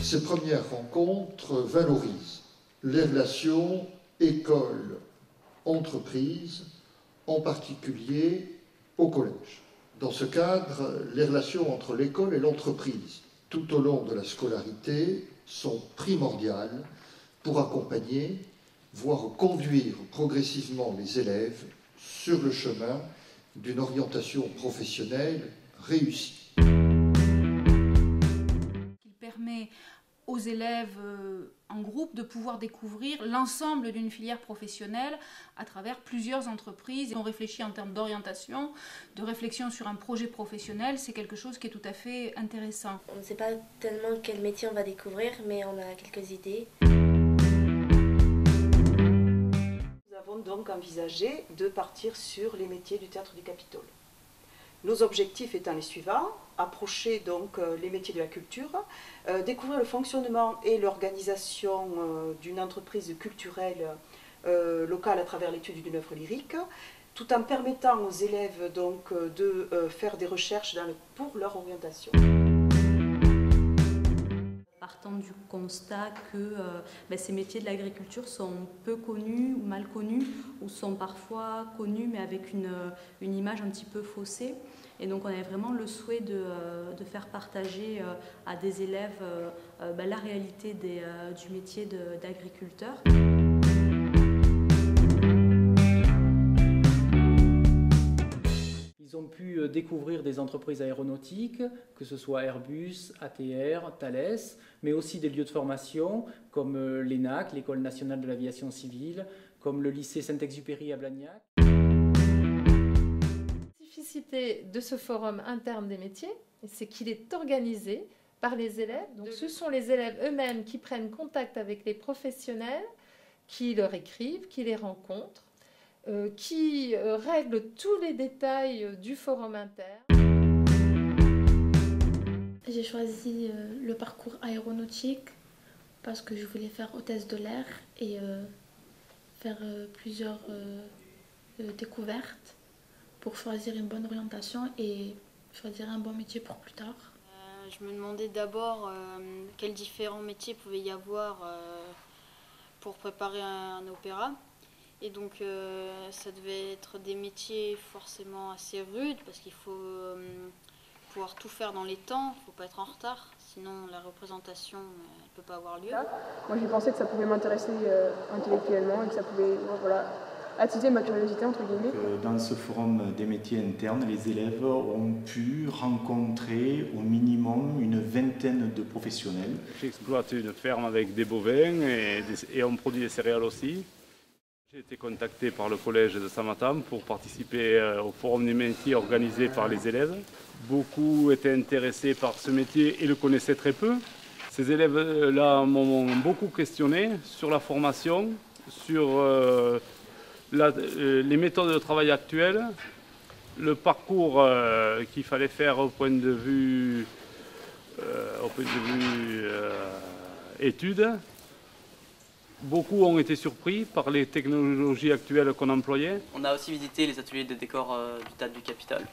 Ces premières rencontres valorisent les relations école-entreprise, en particulier au collège. Dans ce cadre, les relations entre l'école et l'entreprise tout au long de la scolarité sont primordiales pour accompagner, voire conduire progressivement les élèves sur le chemin d'une orientation professionnelle réussie. Il permet aux élèves en groupe de pouvoir découvrir l'ensemble d'une filière professionnelle à travers plusieurs entreprises. On réfléchit en termes d'orientation, de réflexion sur un projet professionnel, c'est quelque chose qui est tout à fait intéressant. On ne sait pas tellement quel métier on va découvrir, mais on a quelques idées. Nous avons donc envisagé de partir sur les métiers du Théâtre du Capitole. Nos objectifs étant les suivants: approcher donc les métiers de la culture, découvrir le fonctionnement et l'organisation d'une entreprise culturelle locale à travers l'étude d'une œuvre lyrique, tout en permettant aux élèves donc de faire des recherches pour leur orientation. Partant du constat que ces métiers de l'agriculture sont peu connus ou mal connus, ou sont parfois connus mais avec une image un petit peu faussée. Et donc on avait vraiment le souhait de faire partager à des élèves la réalité du métier d'agriculteur. Ils ont pu découvrir des entreprises aéronautiques, que ce soit Airbus, ATR, Thales, mais aussi des lieux de formation comme l'ENAC, l'École nationale de l'aviation civile, comme le lycée Saint-Exupéry à Blagnac. La spécificité de ce forum interne des métiers, c'est qu'il est organisé par les élèves. Donc ce sont les élèves eux-mêmes qui prennent contact avec les professionnels, qui leur écrivent, qui les rencontrent, qui règle tous les détails du forum interne. J'ai choisi le parcours aéronautique parce que je voulais faire hôtesse de l'air et faire plusieurs découvertes pour choisir une bonne orientation et choisir un bon métier pour plus tard. Je me demandais d'abord quels différents métiers pouvait y avoir pour préparer un opéra. Et donc ça devait être des métiers forcément assez rudes parce qu'il faut pouvoir tout faire dans les temps, il ne faut pas être en retard, sinon la représentation ne peut pas avoir lieu. Moi j'ai pensé que ça pouvait m'intéresser intellectuellement et que ça pouvait attiser ma curiosité entre guillemets. Dans ce forum des métiers internes, les élèves ont pu rencontrer au minimum une vingtaine de professionnels. J'exploite une ferme avec des bovins et on produit des céréales aussi. J'ai été contacté par le collège de Samatam pour participer au forum des métiers organisé par les élèves. Beaucoup étaient intéressés par ce métier et le connaissaient très peu. Ces élèves-là m'ont beaucoup questionné sur la formation, sur les méthodes de travail actuelles, le parcours qu'il fallait faire au point de vue études. Beaucoup ont été surpris par les technologies actuelles qu'on employait. On a aussi visité les ateliers de décor du Théâtre du Capitole,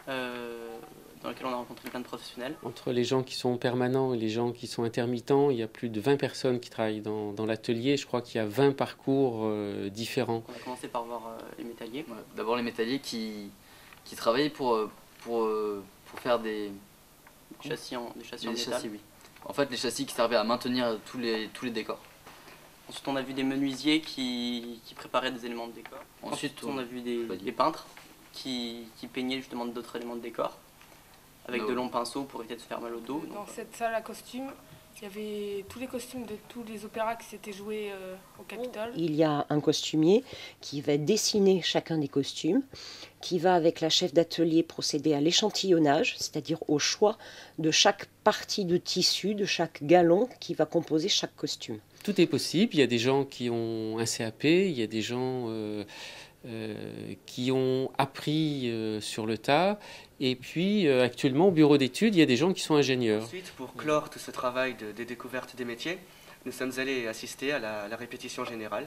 dans lesquels on a rencontré plein de professionnels. Entre les gens qui sont permanents et les gens qui sont intermittents, il y a plus de 20 personnes qui travaillent dans l'atelier. Je crois qu'il y a 20 parcours différents. On a commencé par voir les métalliers. Ouais, d'abord les métalliers qui travaillaient pour faire des châssis en métal. Châssis, oui. En fait, les châssis qui servaient à maintenir tous les décors. Ensuite, on a vu des menuisiers qui préparaient des éléments de décor. Ensuite, on a vu des peintres qui peignaient justement d'autres éléments de décor avec de longs pinceaux pour éviter de se faire mal au dos. Dans cette salle à costumes, il y avait tous les costumes de tous les opéras qui s'étaient joués au Capitole. Il y a un costumier qui va dessiner chacun des costumes, qui va avec la chef d'atelier procéder à l'échantillonnage, c'est-à-dire au choix de chaque partie de tissu, de chaque galon qui va composer chaque costume. Tout est possible. Il y a des gens qui ont un CAP, il y a des gens qui ont appris sur le tas. Et puis actuellement au bureau d'études, il y a des gens qui sont ingénieurs. Ensuite, pour clore tout ce travail des découvertes des métiers, nous sommes allés assister à la répétition générale.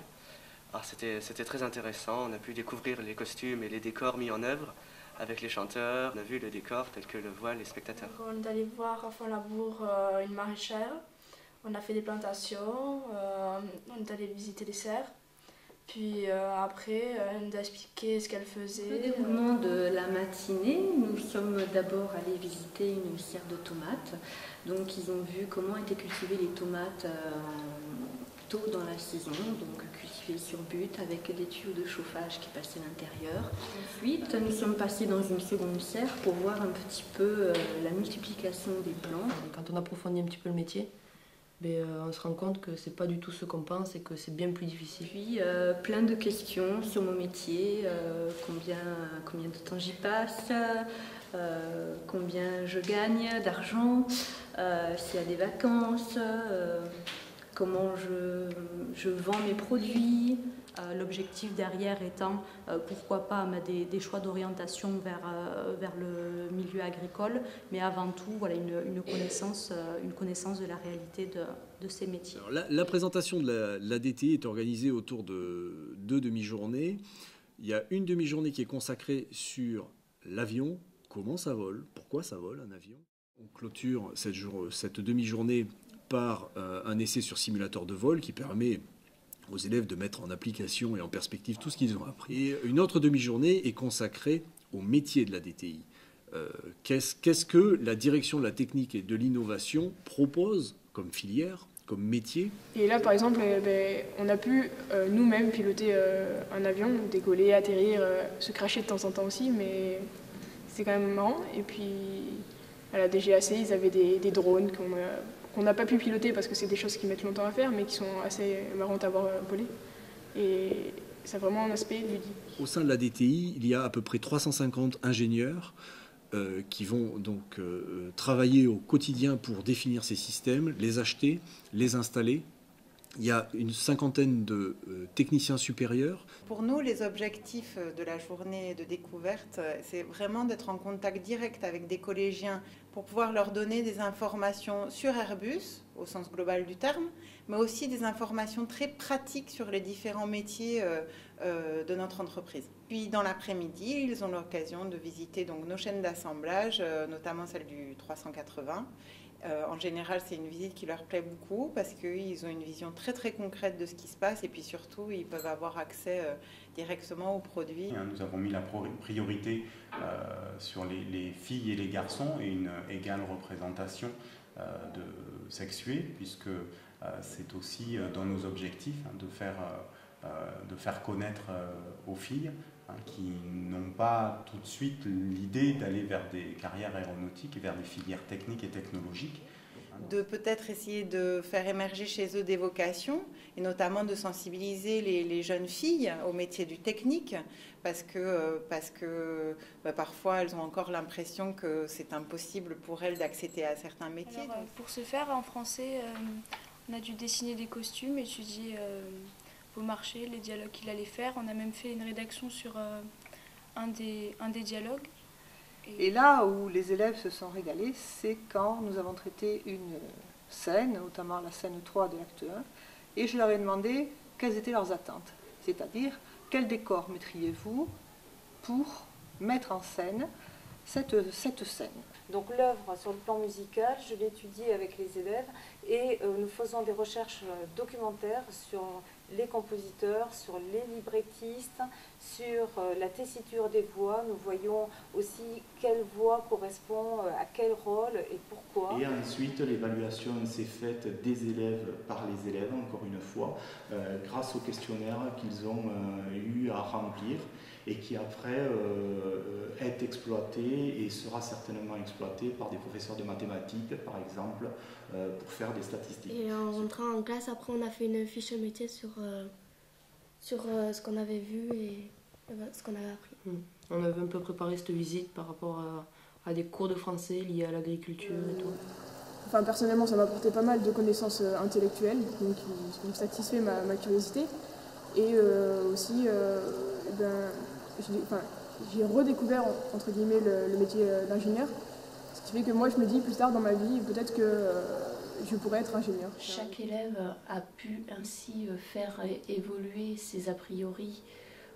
C'était très intéressant, on a pu découvrir les costumes et les décors mis en œuvre avec les chanteurs. On a vu le décor tel que le voient les spectateurs. On est allé voir à Fontlabour une maraîchère. On a fait des plantations, on est allé visiter les serres. Puis après, elle nous a expliqué ce qu'elle faisait. Le déroulement de la matinée, nous sommes d'abord allés visiter une serre de tomates. Donc ils ont vu comment étaient cultivées les tomates tôt dans la saison, donc cultivées sur butte avec des tuyaux de chauffage qui passaient à l'intérieur. Ensuite, nous sommes passés dans une seconde serre pour voir un petit peu la multiplication des plants. Quand on approfondit un petit peu le métier, on se rend compte que c'est pas du tout ce qu'on pense et que c'est bien plus difficile. Puis plein de questions sur mon métier, combien de temps j'y passe, combien je gagne d'argent, s'il y a des vacances, comment je vends mes produits. L'objectif derrière étant, pourquoi pas, des choix d'orientation vers le milieu agricole, mais avant tout, voilà, une connaissance de la réalité de ces métiers. Alors, la présentation de la DTI est organisée autour de 2 demi-journées. Il y a une demi-journée qui est consacrée sur l'avion, comment ça vole, pourquoi ça vole un avion. On clôture cette demi-journée par un essai sur simulateur de vol qui permet aux élèves de mettre en application et en perspective tout ce qu'ils ont appris. Et une autre demi-journée est consacrée au métier de la DTI. Qu'est-ce que la direction de la technique et de l'innovation propose comme filière, comme métier? Et là, par exemple, on a pu nous-mêmes piloter un avion, décoller, atterrir, se cracher de temps en temps aussi, mais c'est quand même marrant. Et puis, à la DGAC, ils avaient des drones qu'on n'a pas pu piloter parce que c'est des choses qui mettent longtemps à faire, mais qui sont assez marrantes à voir voler. Et ça a vraiment un aspect ludique. Au sein de la DTI, il y a à peu près 350 ingénieurs qui vont donc travailler au quotidien pour définir ces systèmes, les acheter, les installer. Il y a une cinquantaine de techniciens supérieurs. Pour nous, les objectifs de la journée de découverte, c'est vraiment d'être en contact direct avec des collégiens pour pouvoir leur donner des informations sur Airbus, au sens global du terme, mais aussi des informations très pratiques sur les différents métiers de notre entreprise. Puis dans l'après-midi, ils ont l'occasion de visiter donc nos chaînes d'assemblage, notamment celle du 380. En général, c'est une visite qui leur plaît beaucoup parce qu'ils ont une vision très très concrète de ce qui se passe et puis surtout, ils peuvent avoir accès directement aux produits. Nous avons mis la priorité sur les filles et les garçons et une égale représentation sexuée puisque c'est aussi dans nos objectifs de faire connaître aux filles qui n'ont pas tout de suite l'idée d'aller vers des carrières aéronautiques et vers des filières techniques et technologiques. De peut-être essayer de faire émerger chez eux des vocations et notamment de sensibiliser les jeunes filles au métier du technique parce que parfois elles ont encore l'impression que c'est impossible pour elles d'accéder à certains métiers. Alors, pour ce faire, en français, on a dû dessiner des costumes, étudier au marché, les dialogues qu'il allait faire. On a même fait une rédaction sur un des dialogues. Et là où les élèves se sont régalés, c'est quand nous avons traité une scène, notamment la scène 3 de l'acte 1, et je leur ai demandé quelles étaient leurs attentes. C'est-à-dire, quel décor mettriez-vous pour mettre en scène cette scène. Donc l'œuvre sur le plan musical, je l'ai étudiée avec les élèves et nous faisons des recherches documentaires sur les compositeurs, sur les librettistes, sur la tessiture des voix. Nous voyons aussi quelle voix correspond à quel rôle et pourquoi. Et ensuite, l'évaluation s'est faite des élèves par les élèves, encore une fois, grâce au questionnaire qu'ils ont eu à remplir et qui après est exploité et sera certainement exploité par des professeurs de mathématiques, par exemple, pour faire des statistiques. Et en rentrant en classe, après on a fait une fiche métier sur ce qu'on avait vu et ce qu'on avait appris. On avait un peu préparé cette visite par rapport à des cours de français liés à l'agriculture et tout. Enfin, personnellement, ça m'a apporté pas mal de connaissances intellectuelles, donc qui ont satisfait ma curiosité. Et aussi, j'ai redécouvert, entre guillemets, le métier d'ingénieur. Ce qui fait que moi, je me dis, plus tard dans ma vie, peut-être que je pourrais être ingénieur. Chaque élève a pu ainsi faire évoluer ses a priori,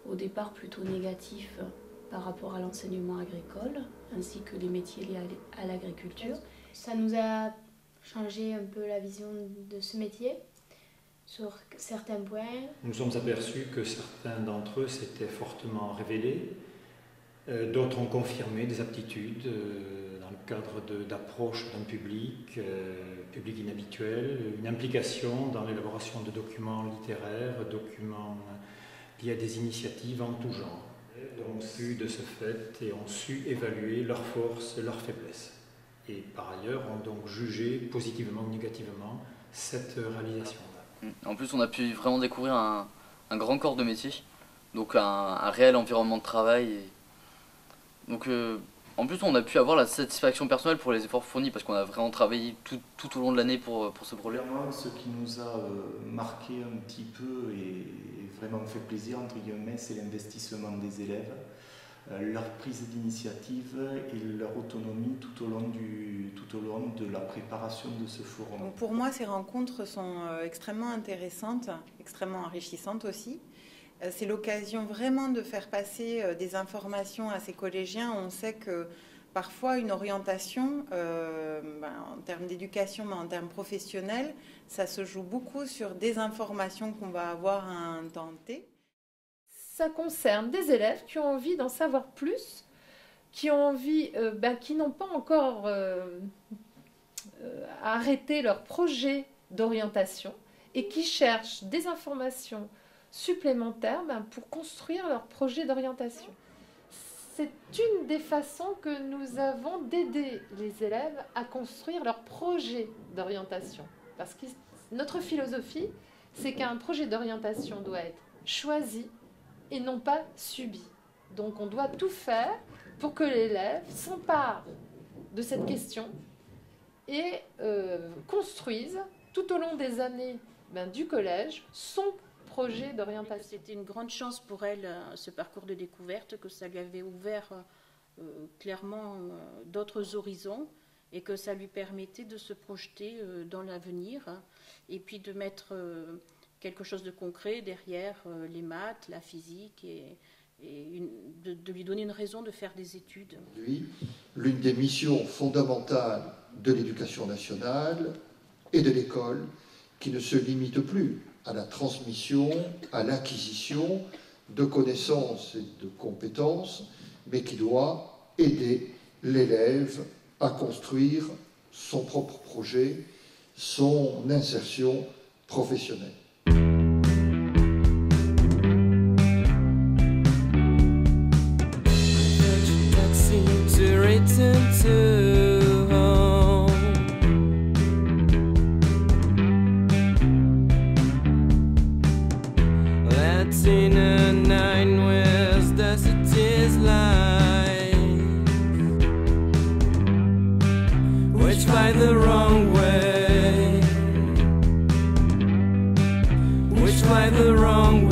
au départ plutôt négatifs par rapport à l'enseignement agricole, ainsi que les métiers liés à l'agriculture. Ça nous a changer un peu la vision de ce métier sur certains points. Nous sommes aperçus que certains d'entre eux s'étaient fortement révélés, d'autres ont confirmé des aptitudes dans le cadre d'approche d'un public inhabituel, une implication dans l'élaboration de documents littéraires, documents liés à des initiatives en tout genre. Donc, su de ce fait et ont su évaluer leurs forces et leurs faiblesses. Et par ailleurs, ont donc jugé positivement ou négativement cette réalisation-là. En plus, on a pu vraiment découvrir un grand corps de métier, donc un réel environnement de travail. Donc, en plus, on a pu avoir la satisfaction personnelle pour les efforts fournis, parce qu'on a vraiment travaillé tout au long de l'année pour ce projet. Vraiment, ce qui nous a marqué un petit peu et vraiment fait plaisir, entre guillemets, c'est l'investissement des élèves, leur prise d'initiative et leur autonomie tout au long de la préparation de ce forum. Donc pour moi, ces rencontres sont extrêmement intéressantes, extrêmement enrichissantes aussi. C'est l'occasion vraiment de faire passer des informations à ces collégiens. On sait que parfois une orientation, en termes d'éducation, mais en termes professionnels, ça se joue beaucoup sur des informations qu'on va avoir à un temps T. Ça concerne des élèves qui ont envie d'en savoir plus, qui ont envie, qui n'ont pas encore arrêté leur projet d'orientation et qui cherchent des informations supplémentaires pour construire leur projet d'orientation. C'est une des façons que nous avons d'aider les élèves à construire leur projet d'orientation. Parce que notre philosophie, c'est qu'un projet d'orientation doit être choisi et non pas subi. Donc on doit tout faire pour que l'élève s'empare de cette question et construise tout au long des années du collège son projet d'orientation. C'était une grande chance pour elle, ce parcours de découverte, que ça lui avait ouvert clairement d'autres horizons et que ça lui permettait de se projeter dans l'avenir et puis de mettre quelque chose de concret derrière les maths, la physique et de lui donner une raison de faire des études. L'une des missions fondamentales de l'éducation nationale et de l'école qui ne se limite plus à la transmission, à l'acquisition de connaissances et de compétences, mais qui doit aider l'élève à construire son propre projet, son insertion professionnelle. The wrong way, which fly the wrong way.